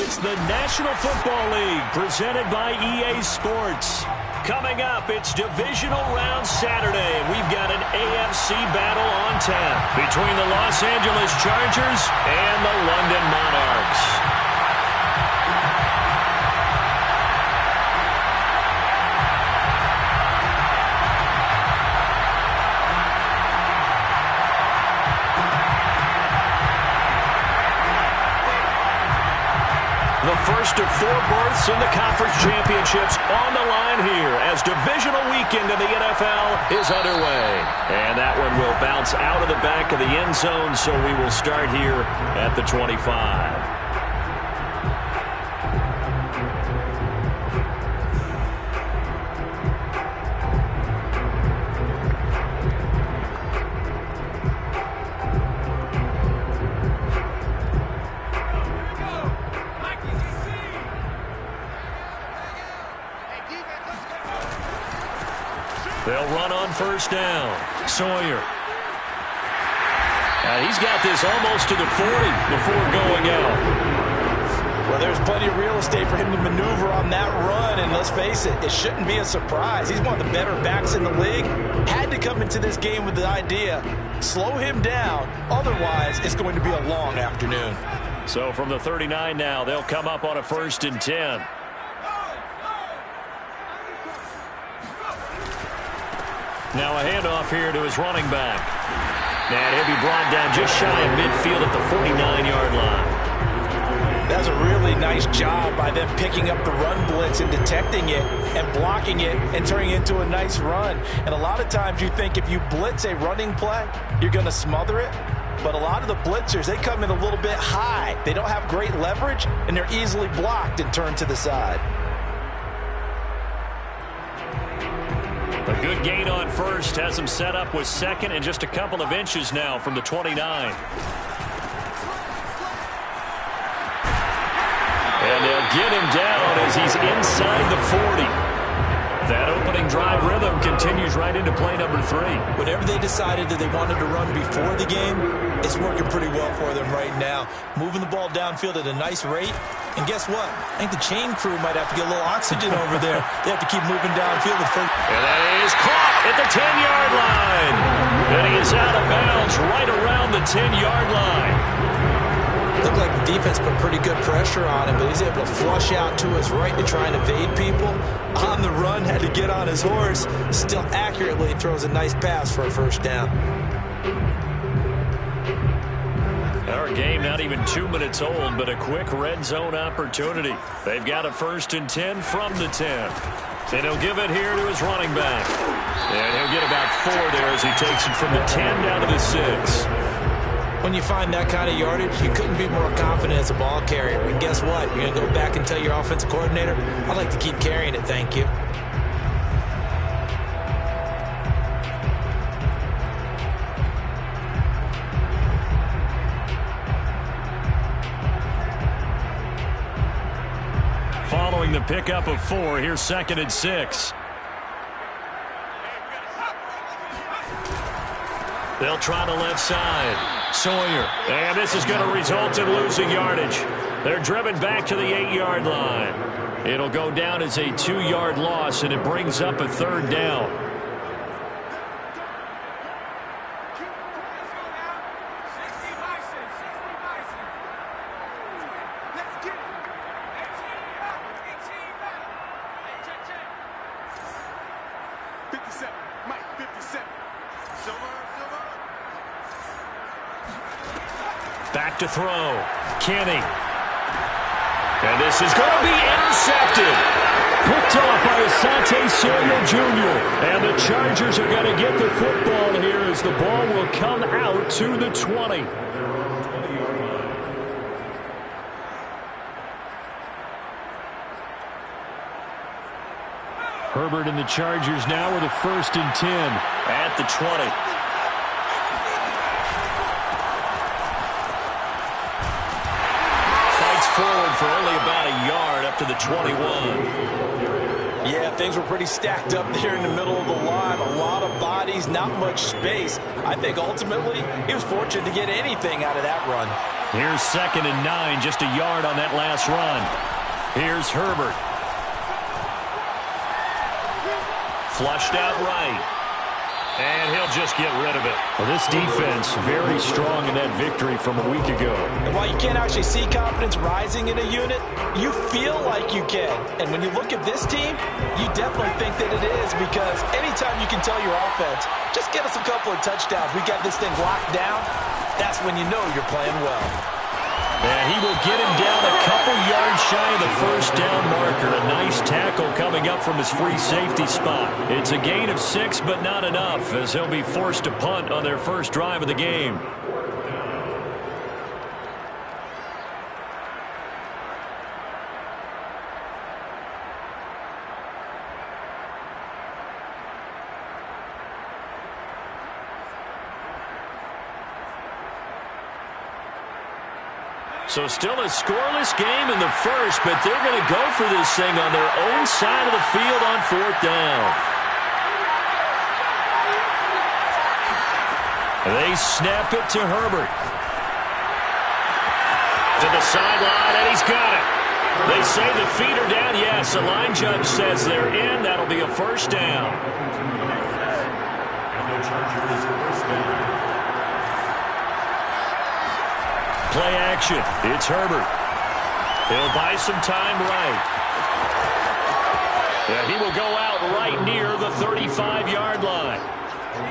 It's the National Football League presented by EA Sports. Coming up, it's Divisional Round Saturday, and we've got an AFC battle on tap between the Los Angeles Chargers and the London Monarchs. The first of 4 berths in the conference championships on the line here as divisional weekend in the NFL is underway. And that one will bounce out of the back of the end zone, so we will start here at the 25. They'll run on first down. Sawyer. He's got this almost to the 40 before going out. Well, there's plenty of real estate for him to maneuver on that run, and let's face it, it shouldn't be a surprise. He's one of the better backs in the league. Had to come into this game with the idea, slow him down, otherwise it's going to be a long afternoon. So from the 39 now, they'll come up on a 1st and 10. Now a handoff here to his running back. And he'll be brought down just shy of midfield at the 49-yard line. That's a really nice job by them picking up the run blitz and detecting it and blocking it and turning it into a nice run. And a lot of times you think if you blitz a running play, you're going to smother it. But a lot of the blitzers, they come in a little bit high. They don't have great leverage, and they're easily blocked and turned to the side. A good gain on first has him set up with second and just a couple of inches now from the 29. And they'll get him down as he's inside the 40. That opening drive rhythm continues right into play number 3. Whatever they decided that they wanted to run before the game, it's working pretty well for them right now. Moving the ball downfield at a nice rate. And guess what? I think the chain crew might have to get a little oxygen over there. They have to keep moving downfield. And that is caught at the 10-yard line. And he is out of bounds right around the 10-yard line. Looked like the defense put pretty good pressure on him, but he's able to flush out to his right to try and evade people. On the run, had to get on his horse. Still accurately throws a nice pass for a first down. Our game not even 2 minutes old, but a quick red zone opportunity. They've got a 1st and 10 from the 10. And he'll give it here to his running back. And he'll get about 4 there as he takes it from the 10 down to the 6. When you find that kind of yardage, you couldn't be more confident as a ball carrier. And guess what? You're going to go back and tell your offensive coordinator, I'd like to keep carrying it, thank you. Following the pickup of 4, here's 2nd and 6. They'll try the left side. Sawyer. And this is going to result in losing yardage. They're driven back to the 8-yard line. It'll go down as a 2-yard loss, and it brings up a 3rd down. Back to throw. Kenny. And this is going to be intercepted. Picked off by Asante Samuel Jr. And the Chargers are going to get the football here as the ball will come out to the 20. Herbert and the Chargers now with a 1st and 10 at the 20. Forward for only about a yard up to the 21. Yeah, things were pretty stacked up there in the middle of the line. A lot of bodies, not much space. I think ultimately he was fortunate to get anything out of that run. Here's 2nd and 9, just a yard on that last run. Here's Herbert. Flushed out right. And he'll just get rid of it. Well, this defense very strong in that victory from a week ago. And while you can't actually see confidence rising in a unit, you feel like you can. And when you look at this team, you definitely think that it is, because anytime you can tell your offense, just get us a couple of touchdowns, we got this thing locked down, that's when you know you're playing well. And he will get him down a couple yards shy of the first down marker. A nice tackle coming up from his free safety spot. It's a gain of 6, but not enough, as he'll be forced to punt on their first drive of the game. So still a scoreless game in the first, but they're going to go for this thing on their own side of the field on 4th down. They snap it to Herbert. To the sideline, and he's got it. They say the feet are down. Yes, the line judge says they're in. That'll be a first down. And the Chargers first down. Play action. It's Herbert. He'll buy some time right. And he will go out right near the 35-yard line.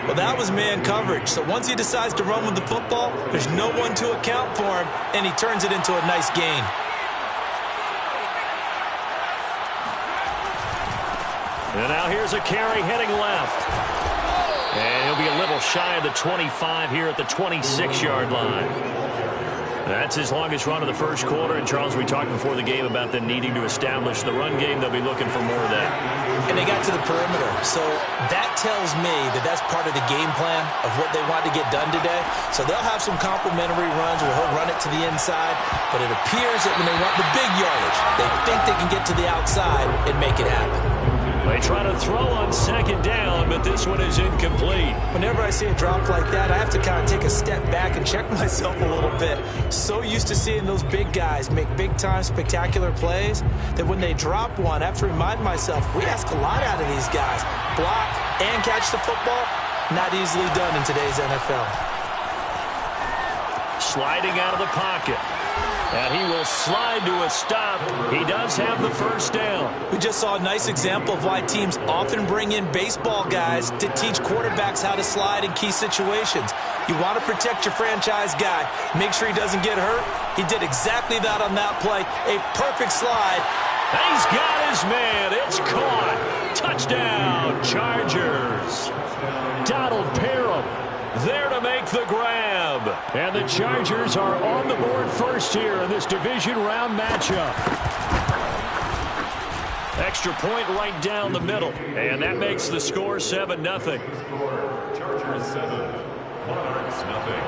Well, that was man coverage. So once he decides to run with the football, there's no one to account for him, and he turns it into a nice gain. And now here's a carry heading left. And he'll be a little shy of the 25 here at the 26-yard line. That's his longest run of the first quarter. And, Charles, we talked before the game about them needing to establish the run game. They'll be looking for more of that. And they got to the perimeter. So that tells me that that's part of the game plan of what they want to get done today. So they'll have some complementary runs where he'll run it to the inside. But it appears that when they want the big yardage, they think they can get to the outside and make it happen. They try to throw on 2nd down, but this one is incomplete. Whenever I see a drop like that, I have to kind of take a step back and check myself a little bit. So used to seeing those big guys make big-time spectacular plays that when they drop one, I have to remind myself, we ask a lot out of these guys. Block and catch the football, not easily done in today's NFL. Sliding out of the pocket. And he will slide to a stop. He does have the first down. We just saw a nice example of why teams often bring in baseball guys to teach quarterbacks how to slide in key situations. You want to protect your franchise guy. Make sure he doesn't get hurt. He did exactly that on that play. A perfect slide. He's got his man. It's caught. Touchdown, Chargers. Donald Parham there to make the grab. And the Chargers are on the board first here in this division round matchup. Extra point right down the middle. And that makes the score 7-0. Chargers 7, Monarchs nothing.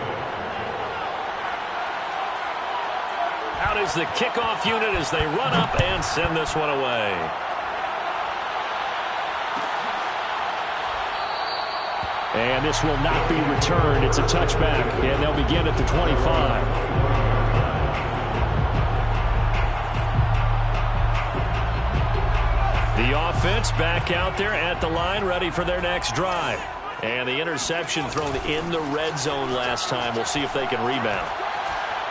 Out is the kickoff unit as they run up and send this one away. And this will not be returned. It's a touchback, and they'll begin at the 25. The offense back out there at the line, ready for their next drive. And the interception thrown in the red zone last time. We'll see if they can rebound.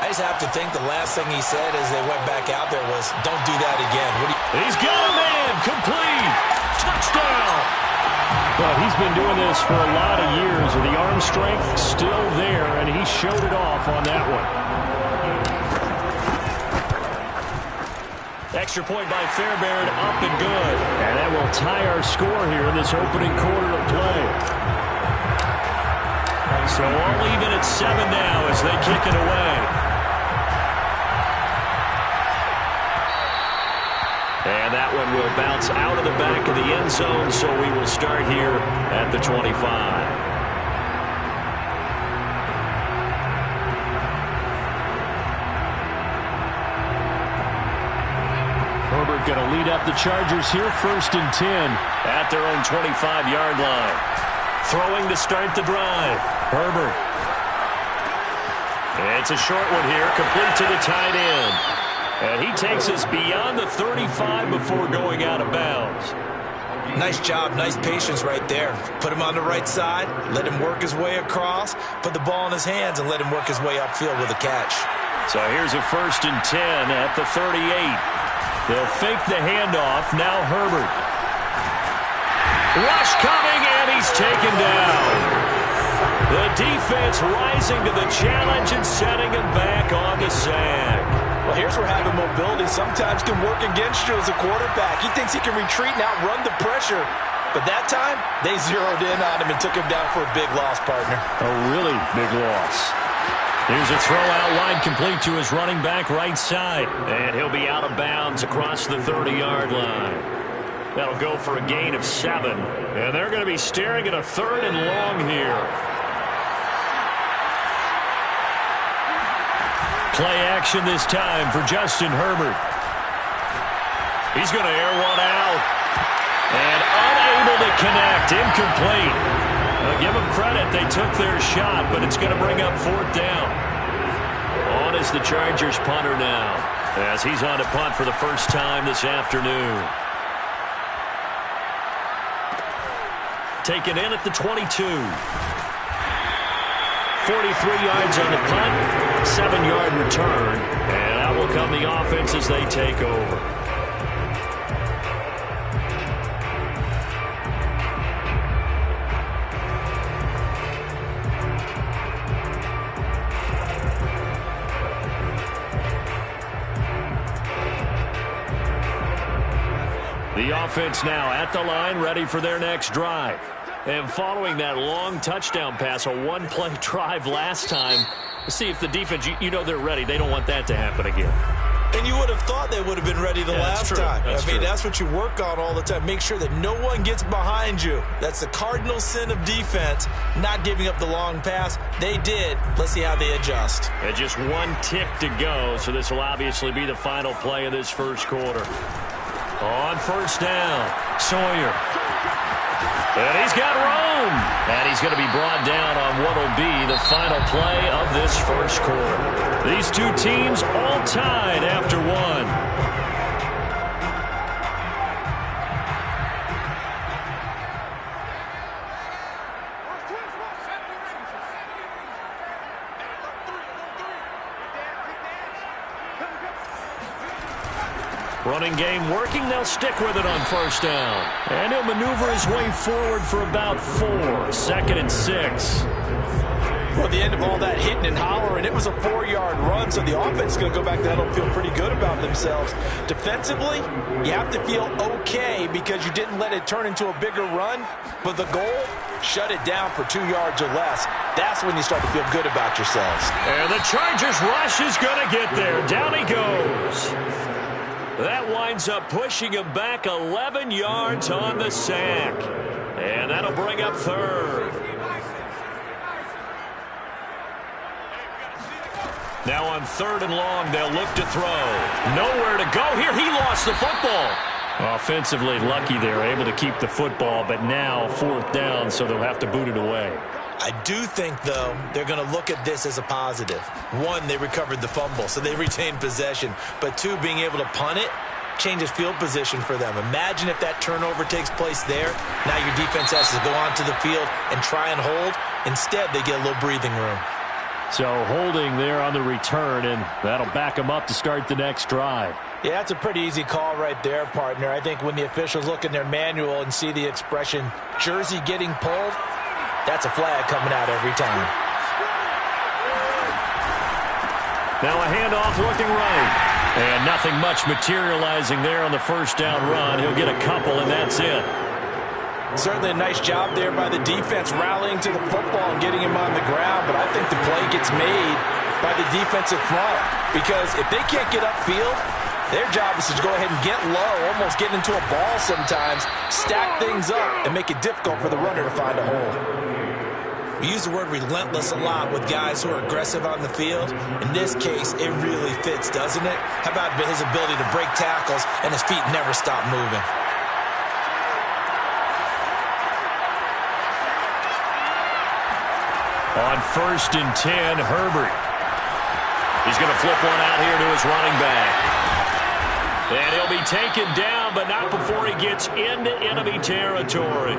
I just have to think the last thing he said as they went back out there was, don't do that again. He's got a man. Complete. Touchdown. Well, he's been doing this for a lot of years, with the arm strength still there, and he showed it off on that one. Extra point by Fairbairn, up and good. And that will tie our score here in this opening quarter of play. So all even at 7 now as they kick it away. And that one will bounce out of the back of the end zone, so we will start here at the 25. Herbert going to lead up the Chargers here, 1st and 10 at their own 25-yard line. Throwing to start the drive. Herbert. It's a short one here, complete to the tight end. And he takes us beyond the 35 before going out of bounds. Nice job, nice patience right there. Put him on the right side, let him work his way across, put the ball in his hands, and let him work his way upfield with a catch. So here's a 1st and 10 at the 38. They'll fake the handoff. Now Herbert. Rush coming, and he's taken down. The defense rising to the challenge and setting him back on the sack. Well, here's where having mobility sometimes can work against you as a quarterback. He thinks he can retreat and outrun the pressure. But that time, they zeroed in on him and took him down for a big loss, partner. A really big loss. Here's a throw out wide complete to his running back right side. And he'll be out of bounds across the 30-yard line. That'll go for a gain of 7. And they're going to be staring at a 3rd and long here. Play action this time for Justin Herbert. He's going to air one out. And unable to connect. Incomplete. I'll give them credit. They took their shot, but it's going to bring up 4th down. On is the Chargers punter now, as he's on to punt for the first time this afternoon. Taken in at the 22. 43 yards on the punt, 7-yard return, and out will come the offense as they take over. The offense now at the line, ready for their next drive. And following that long touchdown pass, a one-play drive last time, see if the defense, you know they're ready. They don't want that to happen again. And you would have thought they would have been ready the last time. That's what you work on all the time. Make sure that no one gets behind you. That's the cardinal sin of defense, not giving up the long pass. They did. Let's see how they adjust. And just one tick to go, so this will obviously be the final play of this first quarter. On 1st down, Sawyer. And he's got room. And he's going to be brought down on what will be the final play of this first quarter. These two teams all tied after one. Running game working. They'll stick with it on 1st down. And he'll maneuver his way forward for about 4. 2nd and 6. Well, at the end of all that hitting and hollering, it was a 4-yard run, so the offense is going to go back to that and feel pretty good about themselves. Defensively, you have to feel okay because you didn't let it turn into a bigger run, but the goal, shut it down for 2 yards or less. That's when you start to feel good about yourselves. And the Chargers rush is going to get there. Down he goes. That winds up pushing him back 11 yards on the sack. And that'll bring up 3rd. Now on 3rd and long, they'll look to throw. Nowhere to go here. He lost the football. Offensively lucky they're able to keep the football, but now 4th down, so they'll have to boot it away. I do think, though, they're going to look at this as a positive. 1, they recovered the fumble, so they retained possession. But 2, being able to punt it changes field position for them. Imagine if that turnover takes place there. Now your defense has to go onto the field and try and hold. Instead, they get a little breathing room. So holding there on the return, and that'll back them up to start the next drive. Yeah, that's a pretty easy call right there, partner. I think when the officials look in their manual and see the expression, jersey getting pulled, that's a flag coming out every time. Now a handoff looking right. And nothing much materializing there on the 1st down run. He'll get a couple, and that's it. Certainly a nice job there by the defense rallying to the football and getting him on the ground. But I think the play gets made by the defensive front. Because if they can't get upfield, their job is to go ahead and get low, almost get into a ball sometimes, stack things up, and make it difficult for the runner to find a hole. We use the word relentless a lot with guys who are aggressive on the field. In this case, it really fits, doesn't it? How about his ability to break tackles and his feet never stop moving? On 1st and 10, Herbert. He's going to flip one out here to his running back. And he'll be taken down, but not before he gets into enemy territory.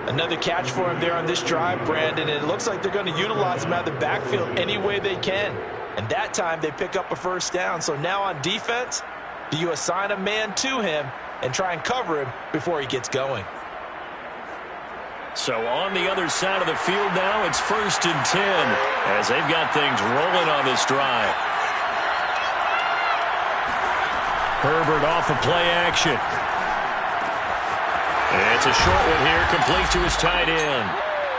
Another catch for him there on this drive, Brandon. And it looks like they're going to utilize him out of the backfield any way they can. And that time they pick up a first down. So now on defense, do you assign a man to him and try and cover him before he gets going? So on the other side of the field now, it's 1st and 10 as they've got things rolling on this drive. Herbert off of play action. And it's a short one here, complete to his tight end.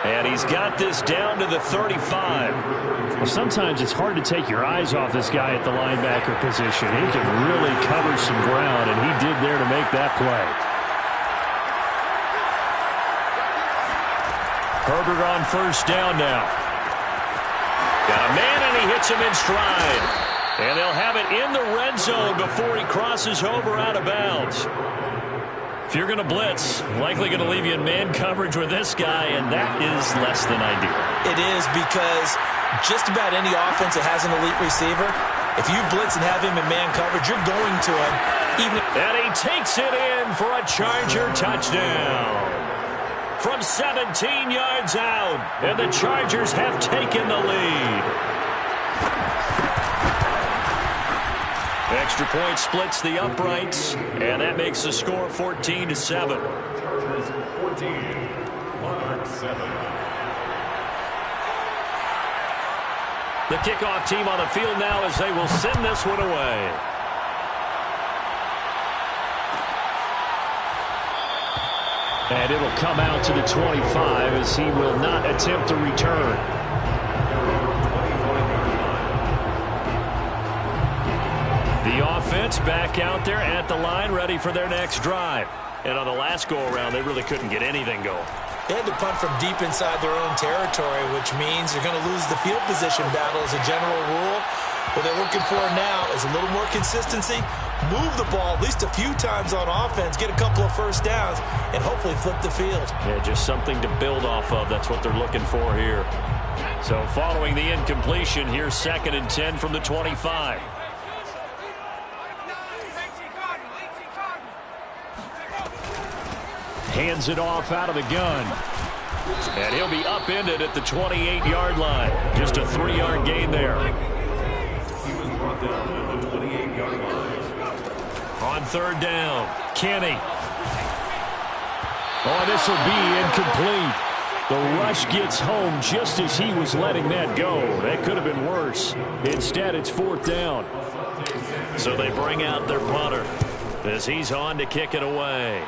And he's got this down to the 35. Well, sometimes it's hard to take your eyes off this guy at the linebacker position. He can really cover some ground, and he did there to make that play. Herbert on first down now. Got a man, and he hits him in stride. And they'll have it in the red zone before he crosses over out of bounds. If you're going to blitz, likely going to leave you in man coverage with this guy, and that is less than ideal. It is, because just about any offense that has an elite receiver, if you blitz and have him in man coverage, you're going to him. And he takes it in for a Charger touchdown. From 17 yards out, and the Chargers have taken the lead. Extra point splits the uprights, and that makes the score 14-7. Chargers 14, Monarchs 7. The kickoff team on the field now as they will send this one away. And it'll come out to the 25 as he will not attempt to return. The offense back out there at the line, ready for their next drive. And on the last go-around, they really couldn't get anything going. They had to punt from deep inside their own territory, which means they're going to lose the field position battle as a general rule. What they're looking for now is a little more consistency, move the ball at least a few times on offense, get a couple of first downs, and hopefully flip the field. Yeah, just something to build off of. That's what they're looking for here. So following the incompletion, here's 2nd and 10 from the 25. Hands it off out of the gun. And he'll be upended at the 28-yard line. Just a 3-yard gain there. He was brought down at the 28-yard line. On 3rd down, Kenny. Oh, this will be incomplete. The rush gets home just as he was letting that go. That could have been worse. Instead, it's 4th down. So they bring out their punter as he's on to kick it away.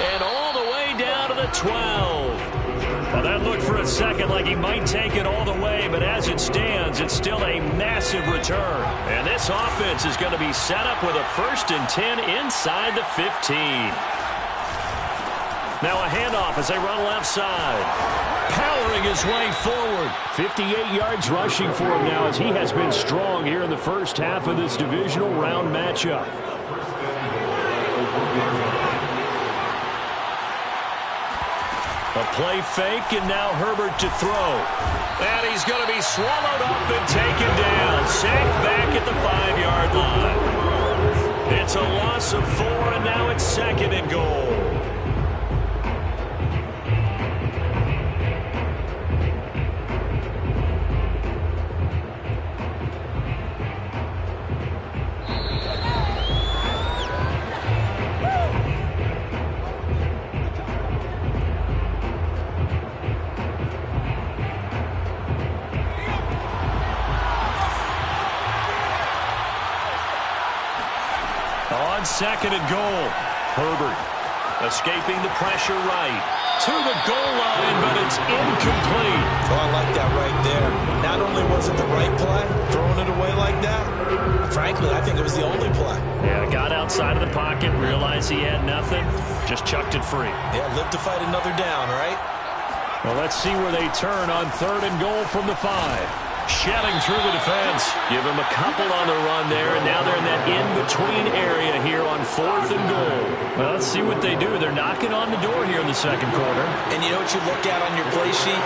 And all the way down to the 12. Well, that looked for a second like he might take it all the way, but as it stands, it's still a massive return. And this offense is going to be set up with a 1st and 10 inside the 15. Now a handoff as they run left side. Powering his way forward. 58 yards rushing for him now as he has been strong here in the first half of this divisional round matchup. A play fake, and now Herbert to throw. And he's going to be swallowed up and taken down. Sacked back at the 5-yard line. It's a loss of 4, and now it's 2nd and goal. On 2nd and goal, Herbert escaping the pressure right to the goal line, but it's incomplete. Oh, I like that right there. Not only was it the right play, throwing it away like that, frankly, I think it was the only play. Yeah, got outside of the pocket, realized he had nothing, just chucked it free. Yeah, live to fight another down, right? Well, let's see where they turn on 3rd and goal from the 5. Shedding through the defense. Give him a couple on the run there, and now they're in that in-between area here on 4th and goal. Well, let's see what they do. They're knocking on the door here in the second quarter. And you know what you look at on your play sheet?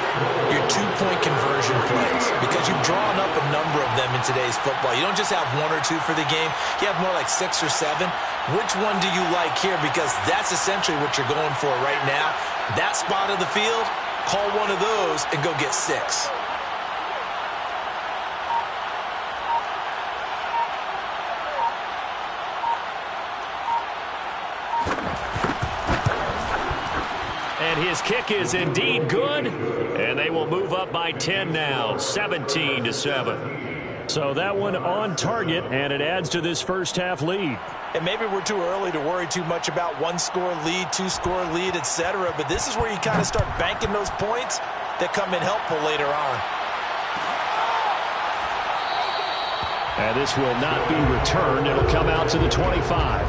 Your two-point conversion plays, because you've drawn up a number of them in today's football. You don't just have one or two for the game. You have more like 6 or 7. Which one do you like here? Because that's essentially what you're going for right now. That spot of the field, call one of those and go get 6. And his kick is indeed good, and they will move up by 10 now, 17-7. So that one on target, and it adds to this first-half lead. And maybe we're too early to worry too much about one-score lead, two-score lead, etc. But this is where you kind of start banking those points that come in helpful later on. And this will not be returned. It'll come out to the 25.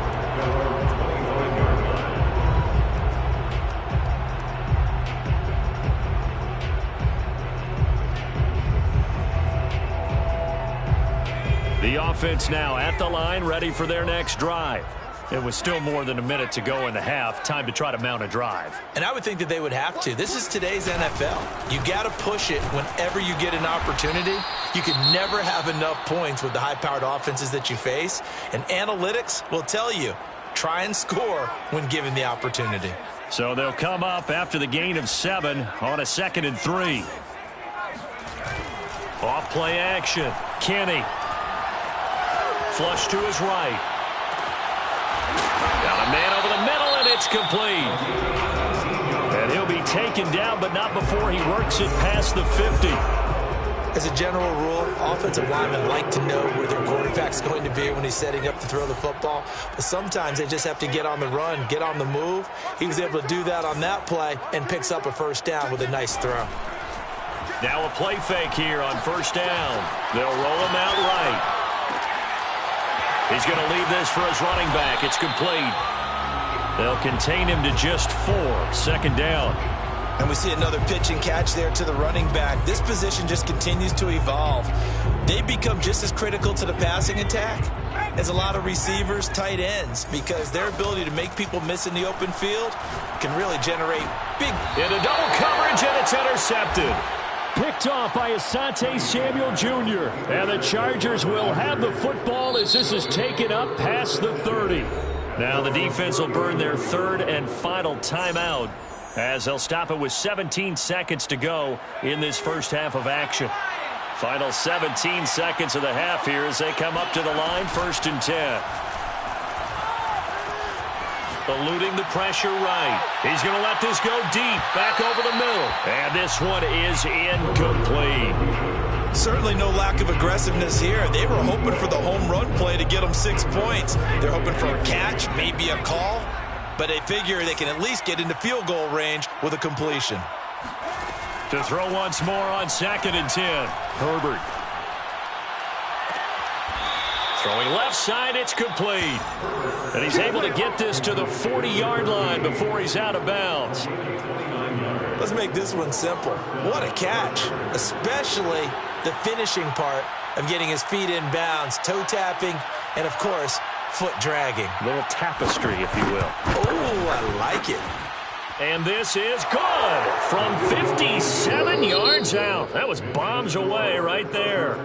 The offense now at the line, ready for their next drive. It was still more than a minute to go in the half. Time to try to mount a drive. And I would think that they would have to. This is today's NFL. You got to push it whenever you get an opportunity. You can never have enough points with the high-powered offenses that you face. And analytics will tell you, try and score when given the opportunity. So they'll come up after the gain of 7 on a 2nd and 3. Off play action. Kenny. Flush to his right. Got a man over the middle, and it's complete. And he'll be taken down, but not before he works it past the 50. As a general rule, offensive linemen like to know where their quarterback's going to be when he's setting up to throw the football. But sometimes they just have to get on the run, get on the move. He was able to do that on that play and picks up a first down with a nice throw. Now a play fake here on first down. They'll roll him out right. He's going to leave this for his running back. It's complete. They'll contain him to just 4. 2nd down. And we see another pitch and catch there to the running back. This position just continues to evolve. They become just as critical to the passing attack as a lot of receivers, tight ends, because their ability to make people miss in the open field can really generate big. Into double coverage, and it's intercepted. Picked off by Asante Samuel Jr. And the Chargers will have the football as this is taken up past the 30. Now the defense will burn their 3rd and final timeout as they'll stop it with 17 seconds to go in this first half of action. Final 17 seconds of the half here as they come up to the line, 1st and 10. Eluding the pressure right. He's going to let this go deep, back over the middle. And this one is incomplete. Certainly no lack of aggressiveness here. They were hoping for the home run play to get them 6 points. They're hoping for a catch, maybe a call, but they figure they can at least get into field goal range with a completion. To throw once more on 2nd and 10. Herbert. Throwing left side, it's complete. And he's able to get this to the 40-yard line before he's out of bounds. Let's make this one simple. What a catch, especially the finishing part of getting his feet in bounds, toe tapping, and, of course, foot dragging. A little tapestry, if you will. Oh, I like it. And this is good from 57 yards out. That was bombs away right there.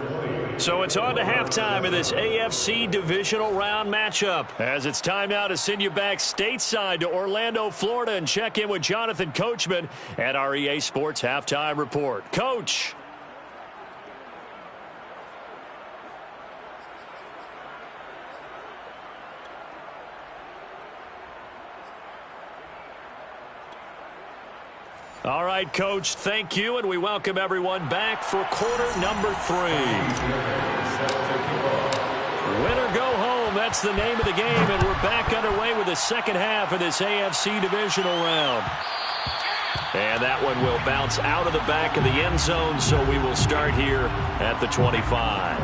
So it's on to halftime in this AFC divisional round matchup. As it's time now to send you back stateside to Orlando, Florida, and check in with Jonathan Coachman at our EA Sports Halftime Report. Coach. All right, Coach, thank you, and we welcome everyone back for quarter number 3. Win or go home, that's the name of the game, and we're back underway with the second half of this AFC divisional round. And that one will bounce out of the back of the end zone, so we will start here at the 25.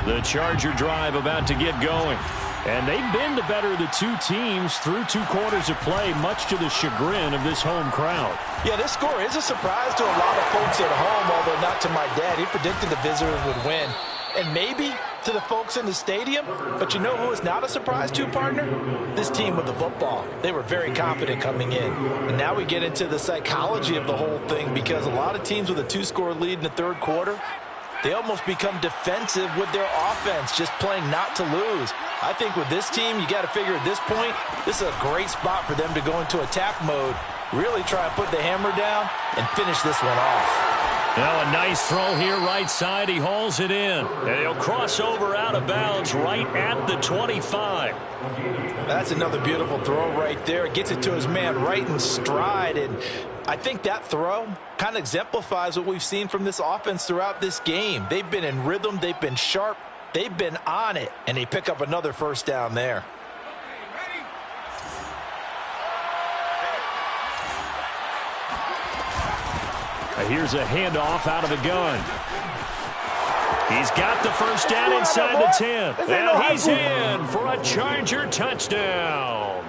The Charger drive about to get going. And they've been the better of the two teams through 2 quarters of play, much to the chagrin of this home crowd. Yeah, this score is a surprise to a lot of folks at home, although not to my dad. He predicted the visitors would win. And maybe to the folks in the stadium, but you know who is not a surprise to, partner? This team with the football. They were very confident coming in. And now we get into the psychology of the whole thing, because a lot of teams with a 2-score lead in the third quarter, they almost become defensive with their offense, just playing not to lose. I think with this team, you got to figure at this point, this is a great spot for them to go into attack mode, really try and put the hammer down and finish this one off. Now a nice throw here right side. He hauls it in. And he'll cross over out of bounds right at the 25. That's another beautiful throw right there. Gets it to his man right in stride. And I think that throw kind of exemplifies what we've seen from this offense throughout this game. They've been in rhythm. They've been sharp. They've been on it. And they pick up another first down there. Here's a handoff out of the gun. He's got the first down inside the 10. And he's in for a Charger touchdown.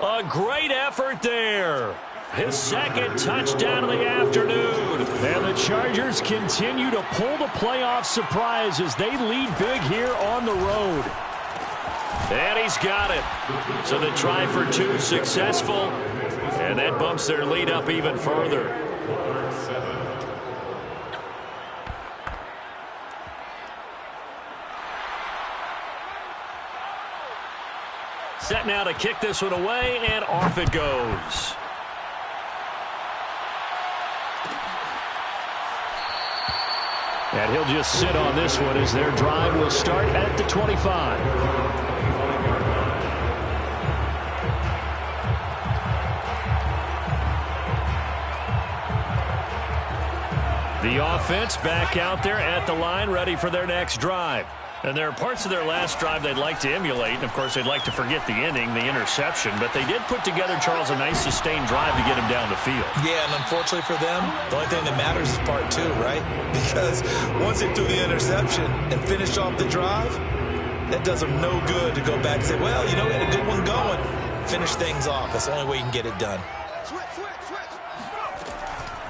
A great effort there. His second touchdown of the afternoon. And the Chargers continue to pull the playoff surprise as they lead big here on the road. And he's got it. So the try for 2 successful. And that bumps their lead up even further. Set now to kick this one away, and off it goes. And he'll just sit on this one as their drive will start at the 25. The offense back out there at the line, ready for their next drive. And there are parts of their last drive they'd like to emulate. And, of course, they'd like to forget the ending, the interception. But they did put together, Charles, a nice sustained drive to get him down the field. Yeah, and unfortunately for them, the only thing that matters is part 2, right? Because once they threw the interception and finished off the drive, that does them no good to go back and say, well, you know, we had a good one going. Finish things off. That's the only way you can get it done.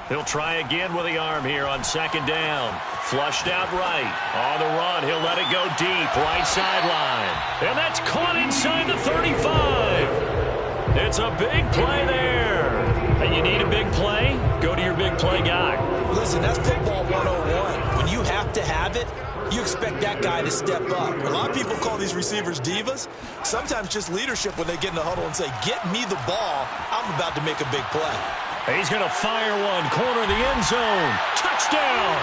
He'll try again with the arm here on second down. Flushed out right. On the run, he'll let it go deep. Right sideline. And that's caught inside the 35. It's a big play there. And you need a big play? Go to your big play guy. Listen, that's football 101. When you have to have it, you expect that guy to step up. A lot of people call these receivers divas. Sometimes just leadership when they get in the huddle and say, get me the ball. I'm about to make a big play. He's going to fire one. Corner of the end zone. Touchdown.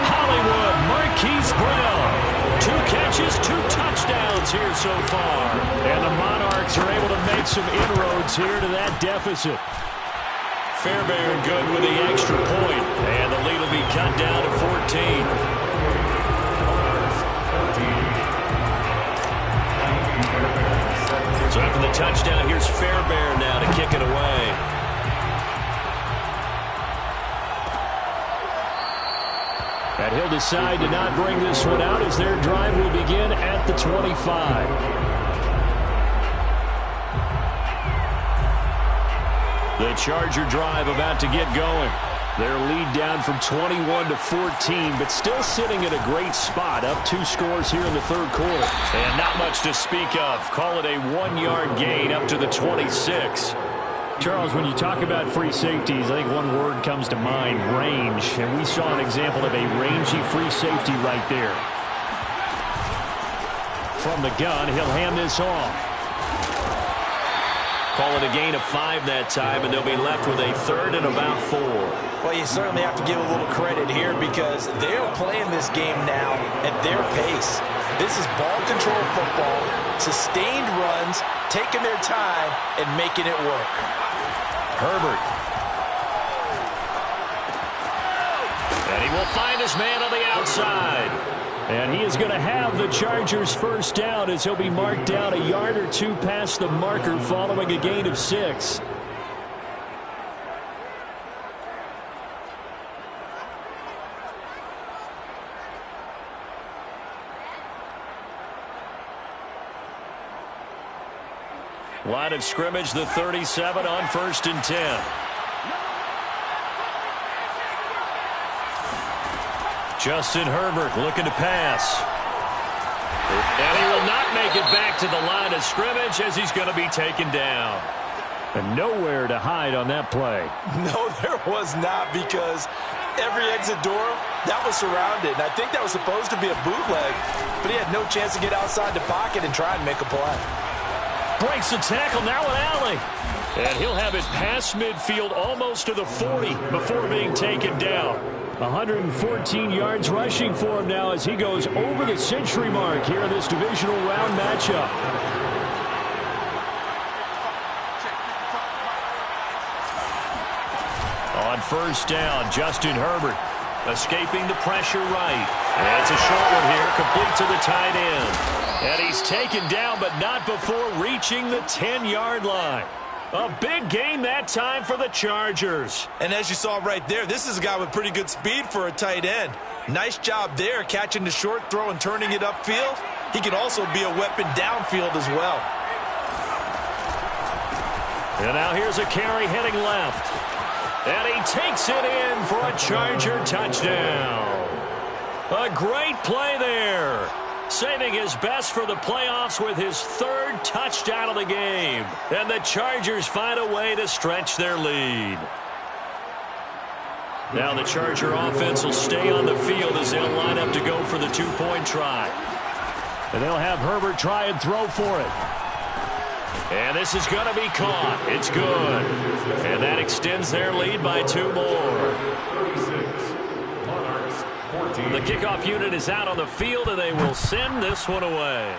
Hollywood Marquise Brown. 2 catches, 2 touchdowns here so far. And the Monarchs are able to make some inroads here to that deficit. Fairbairn good with the extra point. And the lead will be cut down to 14. So after the touchdown, here's Fairbairn now to kick it away. And he'll decide to not bring this one out as their drive will begin at the 25. The Charger drive about to get going. Their lead down from 21 to 14, but still sitting at a great spot, up 2 scores here in the third quarter. And not much to speak of. Call it a 1-yard gain up to the 26. Charles, when you talk about free safeties, I think one word comes to mind, range. And we saw an example of a rangy free safety right there. From the gun, he'll hand this off. Call it a gain of 5 that time, and they'll be left with a third and about 4. Well, you certainly have to give a little credit here because they're playing this game now at their pace. This is ball control football, sustained runs, taking their time, and making it work. Herbert. And he will find his man on the outside. And he is going to have the Chargers first down as he'll be marked down a yard or 2 past the marker following a gain of 6. Line of scrimmage, the 37 on 1st and 10. Justin Herbert looking to pass. And he will not make it back to the line of scrimmage as he's going to be taken down. And nowhere to hide on that play. No, there was not, because every exit door, that was surrounded. And I think that was supposed to be a bootleg, but he had no chance to get outside the pocket and try and make a play. Breaks the tackle, now an alley. And he'll have it past midfield almost to the 40 before being taken down. 114 yards rushing for him now as he goes over the century mark here in this divisional round matchup. On 1st down, Justin Herbert escaping the pressure right. And it's a short one here, complete to the tight end. And he's taken down, but not before reaching the 10-yard line. A big gain that time for the Chargers. And as you saw right there, this is a guy with pretty good speed for a tight end. Nice job there, catching the short throw and turning it upfield. He can also be a weapon downfield as well. And now here's a carry heading left. And he takes it in for a Charger touchdown. A great play there. Saving his best for the playoffs with his 3rd touchdown of the game. And the Chargers find a way to stretch their lead. Now the Charger offense will stay on the field as they'll line up to go for the 2-point try. And they'll have Herbert try and throw for it. And this is going to be caught. It's good. And that extends their lead by 2 more. The kickoff unit is out on the field, and they will send this one away.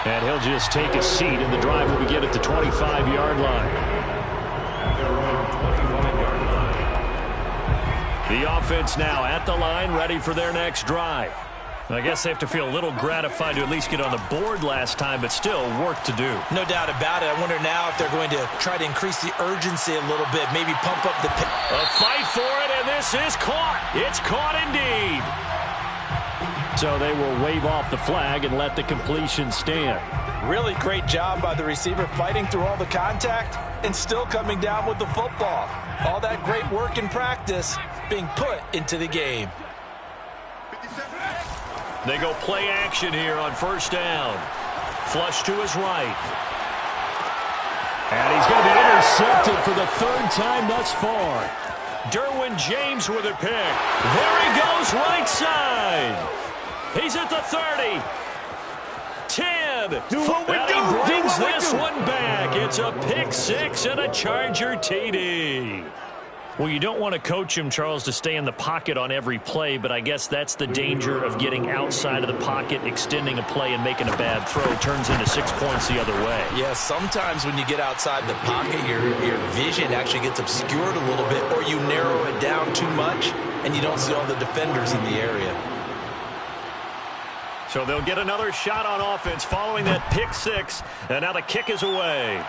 And he'll just take a seat, and the drive will begin at the 25-yard line. The offense now at the line, ready for their next drive. I guess they have to feel a little gratified to at least get on the board last time, but still work to do. No doubt about it. I wonder now if they're going to try to increase the urgency a little bit, maybe pump up the pace. A fight for it, and this is caught. It's caught indeed. So they will wave off the flag and let the completion stand. Really great job by the receiver, fighting through all the contact and still coming down with the football. All that great work in practice being put into the game. They go play action here on 1st down. Flush to his right. And he's going to be intercepted for the 3rd time thus far. Derwin James with a pick. There he goes, right side. He's at the 30. 10. And he brings this one back. It's a pick 6 and a Charger TD. Well, you don't want to coach him, Charles, to stay in the pocket on every play, but I guess that's the danger of getting outside of the pocket, extending a play, and making a bad throw. Turns into 6 points the other way. Yeah, sometimes when you get outside the pocket, your vision actually gets obscured a little bit, or you narrow it down too much, and you don't see all the defenders in the area. So they'll get another shot on offense following that pick 6, and now the kick is away.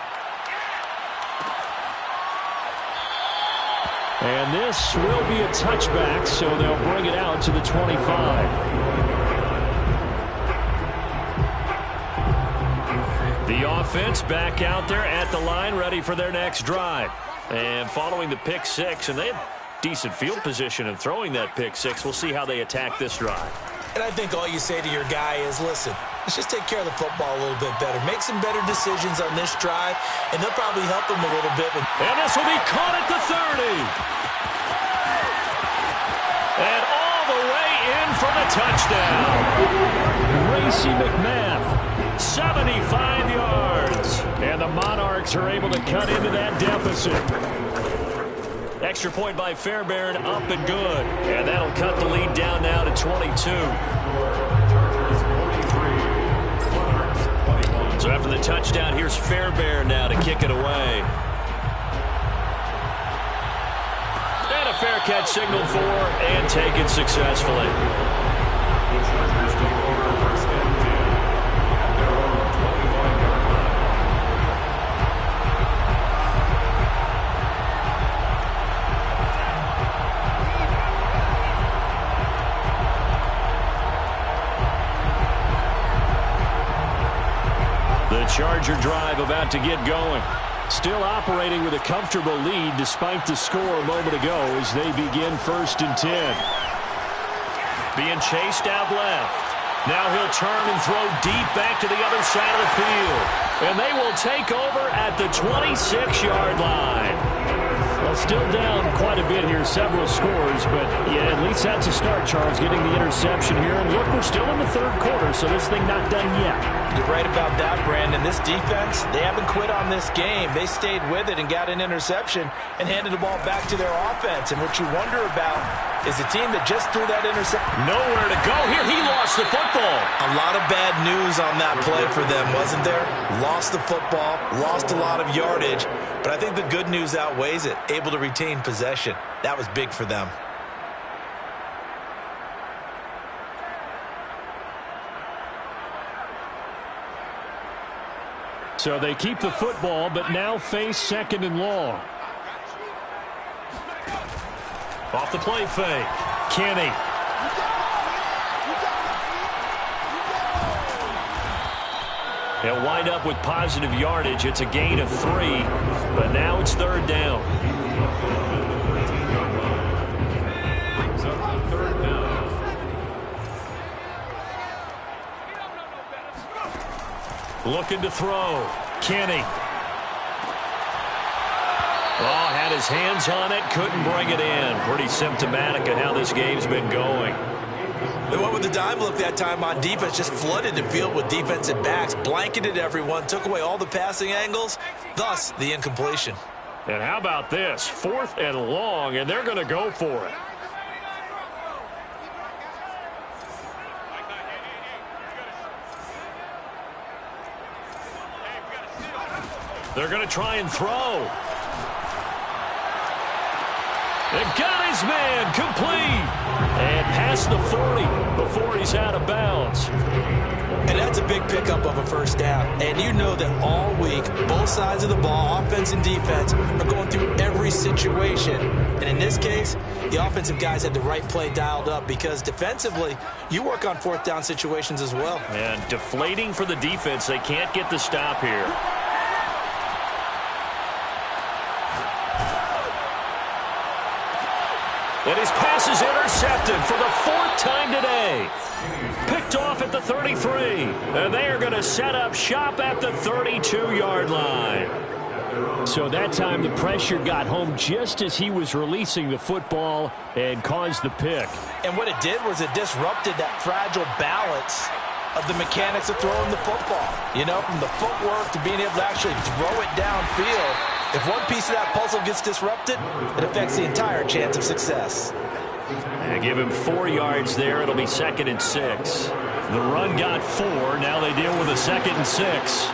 And this will be a touchback, so they'll bring it out to the 25. The offense back out there at the line, ready for their next drive. And following the pick 6, and they have decent field position in throwing that pick 6. We'll see how they attack this drive. And I think all you say to your guy is, listen, let's just take care of the football a little bit better. Make some better decisions on this drive, and they'll probably help him a little bit. And this will be caught at the 30. And all the way in for the touchdown. Racy McMath, 75 yards. And the Monarchs are able to cut into that deficit. Extra point by Fairbairn, up and good. And that'll cut the lead down now to 22. So after the touchdown, here's Fairbairn now to kick it away. And a fair catch signaled for and taken successfully. Charger drive about to get going. Still operating with a comfortable lead despite the score a moment ago as they begin 1st and 10. Being chased out left. Now he'll turn and throw deep back to the other side of the field. And they will take over at the 26-yard line. Well, still down quite a bit here, several scores, but yeah, at least that's a start, Charles, getting the interception here. And look, we're still in the 3rd quarter, so this thing not done yet. You're right about that, Brandon. This defense, they haven't quit on this game. They stayed with it and got an interception and handed the ball back to their offense. And what you wonder about is the team that just threw that interception. Nowhere to go here. He lost the football. A lot of bad news on that play for them, wasn't there? Lost the football, lost a lot of yardage. But I think the good news outweighs it. Able to retain possession. That was big for them. So they keep the football, but now face 2nd and long. Off the play fake. Kenny. They'll wind up with positive yardage. It's a gain of 3, but now it's 3rd down. Looking to throw. Kenny. Oh, had his hands on it, couldn't bring it in. Pretty symptomatic of how this game's been going. They went with the dime look that time on defense, just flooded the field with defensive backs, blanketed everyone, took away all the passing angles, thus the incompletion. And how about this? 4th and long, and they're going to go for it. They're going to try and throw. They've got his man complete. And past the 40 before he's out of bounds. And that's a big pickup of a 1st down. And you know that all week, both sides of the ball, offense and defense, are going through every situation. And in this case, the offensive guys had the right play dialed up because defensively, you work on 4th down situations as well. And deflating for the defense. They can't get the stop here. And his pass is intercepted for the 4th time today. Picked off at the 33. And they are going to set up shop at the 32-yard line. So that time the pressure got home just as he was releasing the football and caused the pick. And what it did was it disrupted that fragile balance of the mechanics of throwing the football. You know, from the footwork to being able to actually throw it downfield. If one piece of that puzzle gets disrupted, it affects the entire chance of success. And give him 4 yards there. It'll be 2nd and 6. The run got 4. Now they deal with a 2nd and 6.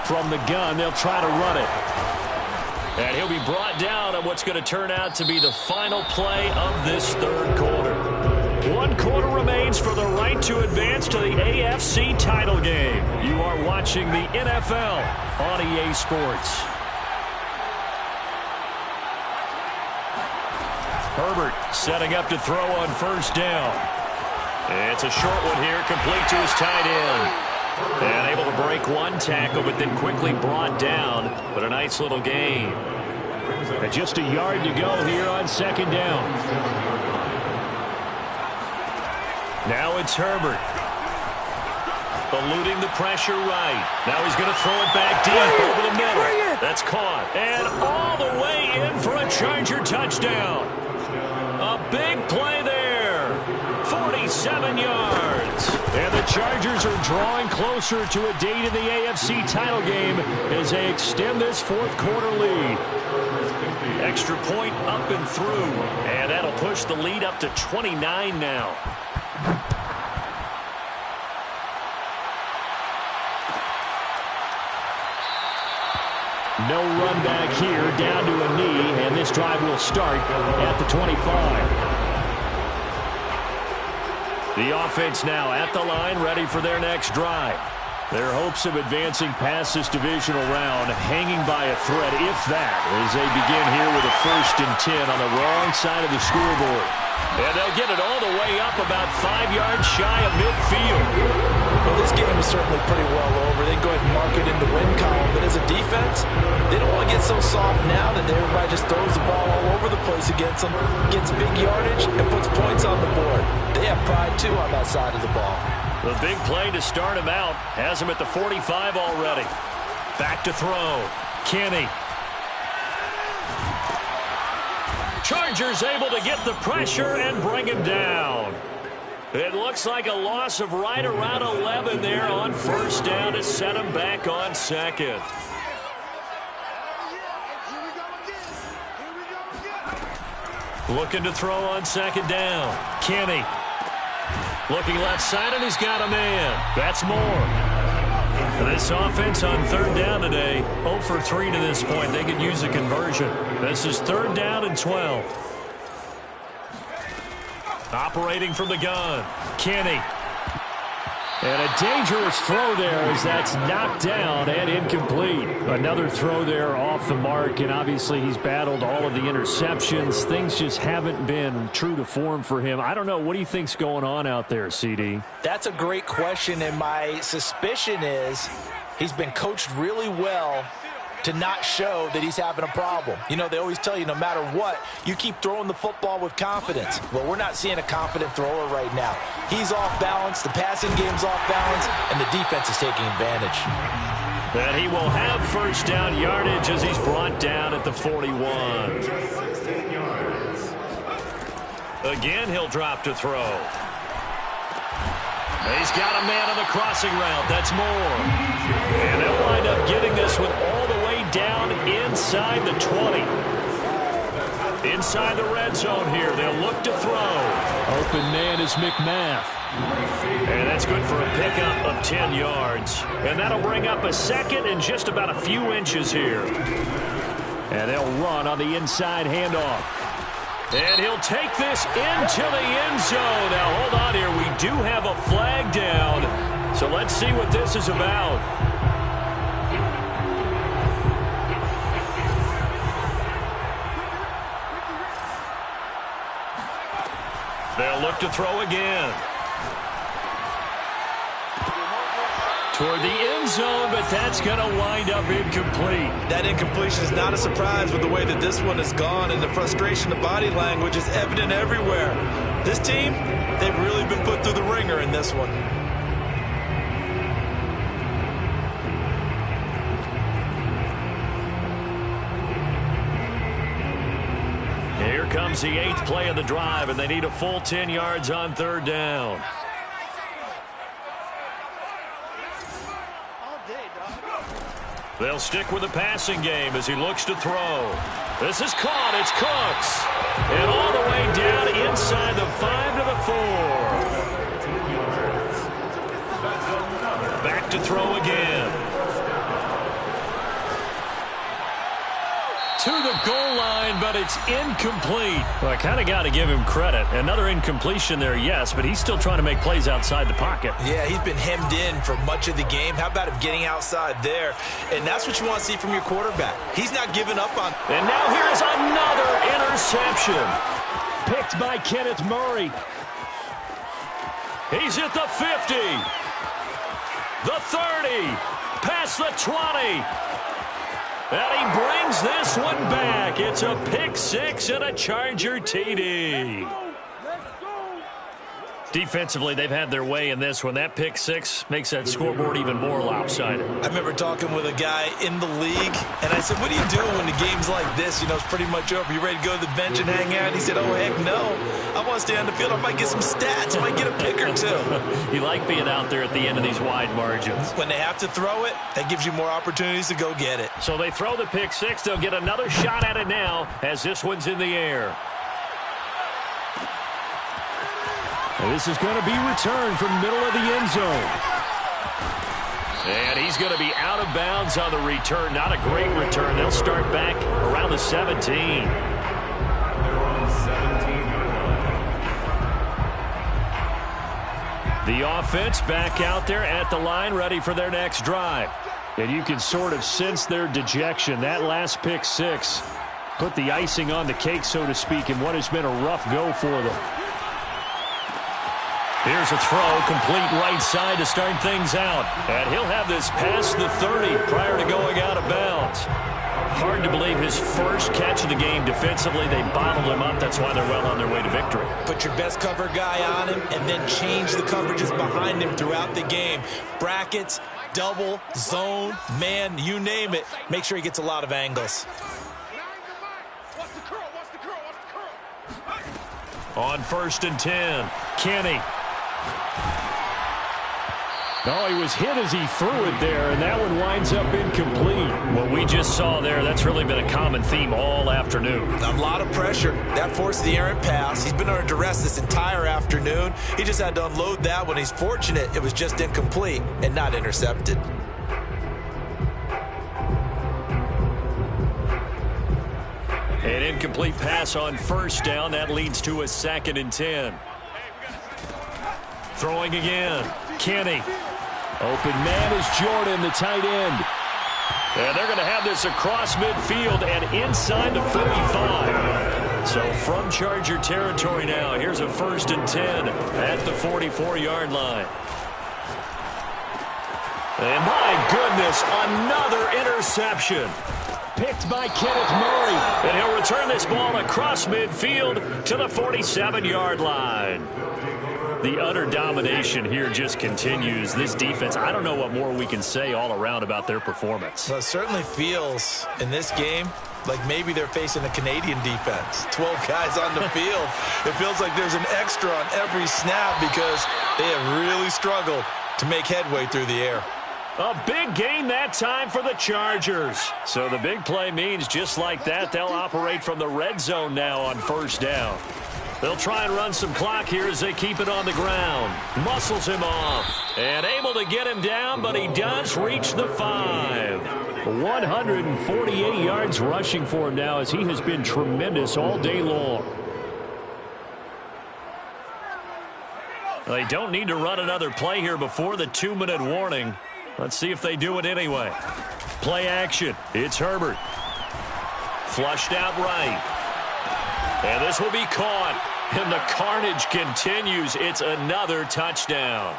From the gun, they'll try to run it. And he'll be brought down on what's going to turn out to be the final play of this 3rd quarter. 1 quarter remains for the right to advance to the AFC title game. You are watching the NFL on EA Sports. Herbert setting up to throw on 1st down. It's a short one here, complete to his tight end. And able to break 1 tackle, but then quickly brought down. But a nice little gain. And just a yard to go here on 2nd down. Now it's Herbert. Eluding the pressure right. Now he's going to throw it back deep over the middle. That's caught. And all the way in for a Charger touchdown. A big play there. 47 yards. And the Chargers are drawing closer to a date in the AFC title game as they extend this 4th quarter lead. Extra point up and through. And that'll push the lead up to 29 now. No run back here, down to a knee, and this drive will start at the 25. The offense now at the line, ready for their next drive. Their hopes of advancing past this divisional round hanging by a thread, if that, as they begin here with a 1st and 10 on the wrong side of the scoreboard. And they'll get it all the way up about 5 yards shy of midfield. Well, this game is certainly pretty well over. They can go ahead and mark it in the win column. But as a defense, they don't want to get so soft now that everybody just throws the ball all over the place against them, gets big yardage, and puts points on the board. They have pride, too, on that side of the ball. The big play to start him out has him at the 45 already. Back to throw. Kenny. Chargers able to get the pressure and bring him down. It looks like a loss of right around 11 there on first down to set him back on second. Looking to throw on second down. Kenny. Looking left side, and he's got a man. That's more. This offense on third down today, 0 for 3 to this point. They could use a conversion. This is third down and 12. Operating from the gun, Kenny. And a dangerous throw there as that's knocked down and incomplete. Another throw there off the mark, and obviously he's battled all of the interceptions. Things just haven't been true to form for him. I don't know. What do you think's going on out there, CD? That's a great question, and my suspicion is he's been coached really well to not show that he's having a problem. You know, they always tell you no matter what, you keep throwing the football with confidence. Well, we're not seeing a confident thrower right now. He's off balance, the passing game's off balance, and the defense is taking advantage. And he will have first down yardage as he's brought down at the 41. Again, he'll drop to throw. He's got a man on the crossing route. That's more. And they'll wind up getting this one all the way down inside the 20. Inside the red zone here. They'll look to throw. Open man is McMath. And that's good for a pickup of 10 yards. And that'll bring up a second and just about a few inches here. And they'll run on the inside handoff. And he'll take this into the end zone. Now, hold on here. We do have a flag down. So let's see what this is about. They'll look to throw again. Toward the end zone, but that's going to wind up incomplete. That incompletion is not a surprise with the way that this one has gone, and the frustration, the body language is evident everywhere. This team, they've really been put through the ringer in this one. Here comes the 8th play of the drive, and they need a full 10 yards on third down. They'll stick with the passing game as he looks to throw. This is caught. It's Cooks. And all the way down inside the 5 to the 4. Back to throw again. To the goal line, but it's incomplete. Well, I kind of got to give him credit. Another incompletion there, yes, but he's still trying to make plays outside the pocket. Yeah, he's been hemmed in for much of the game. How about him getting outside there? And that's what you want to see from your quarterback. He's not giving up on. And now here's another interception. Picked by Kenneth Murray. He's at the 50. The 30. Past the 20. And he brings this one back. It's a pick six and a Charger TD. Defensively, they've had their way in this one. That pick six makes that scoreboard even more lopsided. I remember talking with a guy in the league, and I said, what do you do when the game's like this? You know, it's pretty much over. You ready to go to the bench and hang out? He said, oh, heck no. I want to stay on the field. I might get some stats. I might get a pick or two. You like being out there at the end of these wide margins. When they have to throw it, that gives you more opportunities to go get it. So they throw the pick six. They'll get another shot at it now as this one's in the air. And this is going to be returned from the middle of the end zone. And he's going to be out of bounds on the return. Not a great return. They'll start back around the 17. The offense back out there at the line, ready for their next drive. And you can sort of sense their dejection. That last pick six put the icing on the cake, so to speak, in what has been a rough go for them. Here's a throw, complete right side to start things out. And he'll have this past the 30 prior to going out of bounds. Hard to believe his first catch of the game defensively. They bottled him up. That's why they're well on their way to victory. Put your best cover guy on him and then change the coverages behind him throughout the game. Brackets, double, zone, man, you name it. Make sure he gets a lot of angles. On 1st and 10, Kenny. Oh, he was hit as he threw it there, and that one winds up incomplete. What we just saw there, that's really been a common theme all afternoon. A lot of pressure. That forced the errant pass. He's been under duress this entire afternoon. He just had to unload that one. He's fortunate it was just incomplete and not intercepted. An incomplete pass on 1st down. That leads to a 2nd and 10. Throwing again. Kenny. Open man is Jordan, the tight end. And they're going to have this across midfield and inside the 45. So from Charger territory now, here's a 1st and 10 at the 44-yard line. And my goodness, another interception. Picked by Kenneth Murray. And he'll return this ball across midfield to the 47-yard line. The utter domination here just continues. This defense, I don't know what more we can say all around about their performance. Well, it certainly feels in this game like maybe they're facing a Canadian defense. 12 guys on the field. It feels like there's an extra on every snap because they have really struggled to make headway through the air. A big gain that time for the Chargers. So the big play means just like that, they'll operate from the red zone now on 1st down. They'll try and run some clock here as they keep it on the ground. Muscles him off. And able to get him down, but he does reach the 5. 148 yards rushing for him now as he has been tremendous all day long. They don't need to run another play here before the 2-minute warning. Let's see if they do it anyway. Play action. It's Herbert. Flushed out right. And this will be caught. And the carnage continues. It's another touchdown.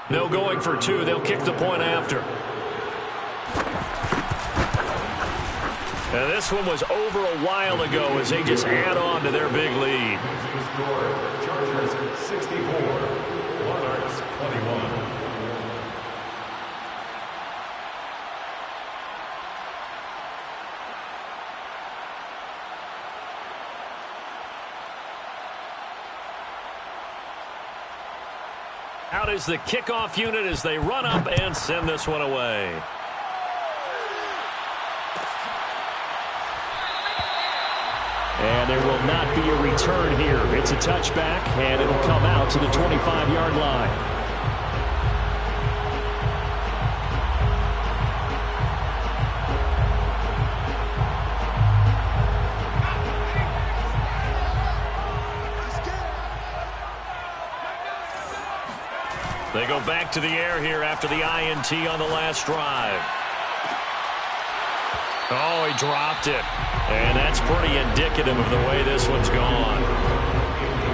No going for 2. They'll kick the point after. And this one was over a while ago as they just add on to their big lead. Chargers 64, Monarchs 21. Out is the kickoff unit as they run up and send this one away. And there will not be a return here. It's a touchback, and it'll come out to the 25-yard line. They go back to the air here after the INT on the last drive. Oh, he dropped it. And that's pretty indicative of the way this one's gone.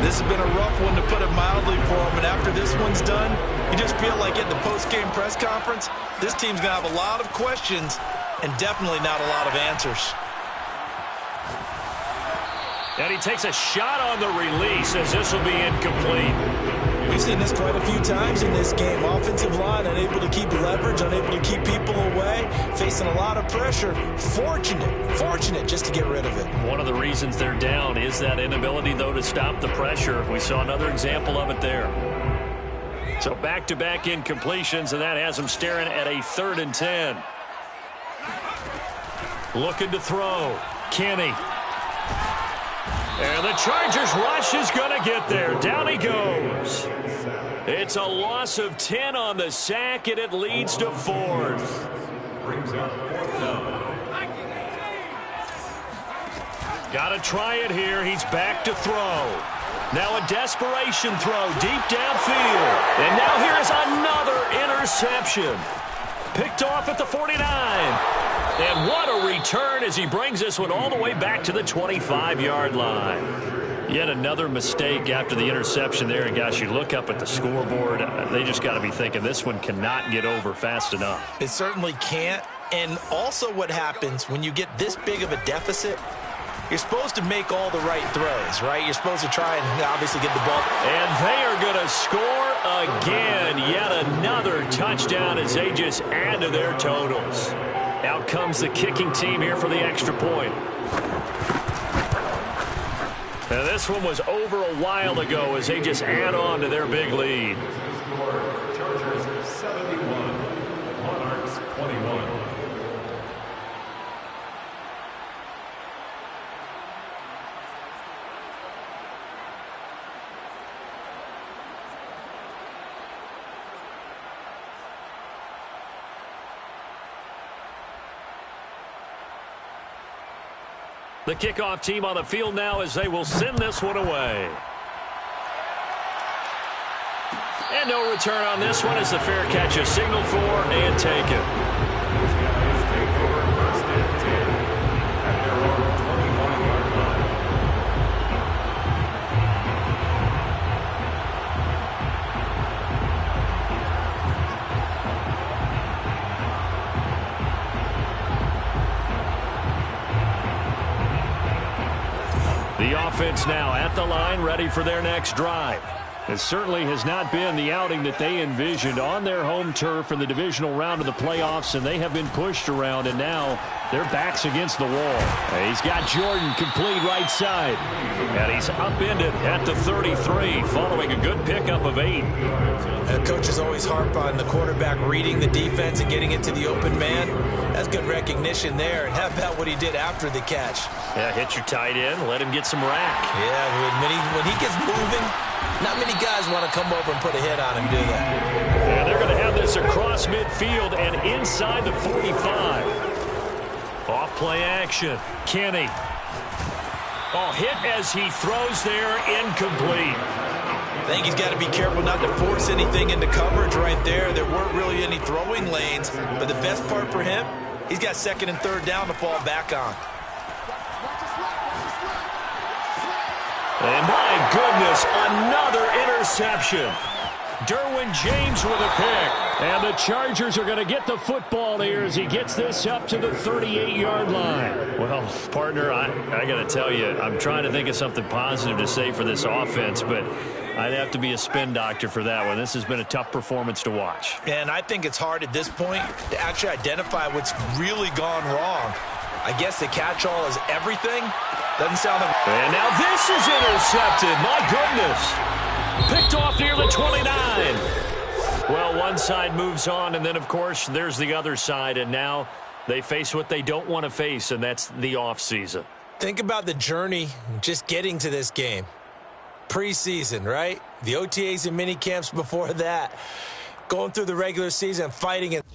This has been a rough one, to put it mildly, for him. And after this one's done, you just feel like at the post-game press conference, this team's going to have a lot of questions and definitely not a lot of answers. And he takes a shot on the release as this will be incomplete. We've seen this quite a few times in this game. Offensive line unable to keep leverage, unable to keep people away, facing a lot of pressure. Fortunate just to get rid of it. One of the reasons they're down is that inability, though, to stop the pressure. We saw another example of it there. So back-to-back incompletions, and that has them staring at a 3rd and 10. Looking to throw. Kenny. And the Chargers rush is going to get there. Down he goes. It's a loss of 10 on the sack, and it leads to 4th. Got to try it here. He's back to throw. Now a desperation throw deep downfield. And now here's another interception. Picked off at the 49. And what a return as he brings this one all the way back to the 25-yard line. Yet another mistake after the interception there. And, gosh, you look up at the scoreboard. They just got to be thinking this one cannot get over fast enough. It certainly can't. And also what happens when you get this big of a deficit, you're supposed to make all the right throws, right? You're supposed to try and obviously get the ball. And they are going to score again. Yet another touchdown as they just add to their totals. Out comes the kicking team here for the extra point. Now this one was over a while ago as they just add on to their big lead. Chargers 71, Monarchs 21. The kickoff team on the field now as they will send this one away. And no return on this one as the fair catch is signaled for and taken. These guys take over first and 10 at their own 21-yard line. The offense now at the line, ready for their next drive. It certainly has not been the outing that they envisioned on their home turf in the divisional round of the playoffs, and they have been pushed around, and now their back's against the wall. He's got Jordan complete right side, and he's upended at the 33 following a good pickup of 8. Coaches always harp on the quarterback reading the defense and getting into the open man. That's good recognition there. And how about what he did after the catch? Yeah, hit your tight end, let him get some rack. Yeah, when he gets moving, not many guys want to come over and put a hit on him, do they? And they're going to have this across midfield and inside the 45. Off play action. Kenny. Hit as he throws there, incomplete. I think he's got to be careful not to force anything into coverage right there. There weren't really any throwing lanes, but the best part for him, he's got second and third down to fall back on. And my goodness, another interception. Derwin James with a pick. And the Chargers are going to get the football here as he gets this up to the 38-yard line. Well, partner, I got to tell you, I'm trying to think of something positive to say for this offense, but I'd have to be a spin doctor for that one. This has been a tough performance to watch. And I think it's hard at this point to actually identify what's really gone wrong. I guess the catch-all is everything. Doesn't sound like... And now this is intercepted. My goodness. Picked off near the 29. Well, one side moves on, and then, of course, there's the other side, and now they face what they don't want to face, and that's the offseason. Think about the journey just getting to this game. Preseason, right? The OTAs and mini camps before that. Going through the regular season, fighting it.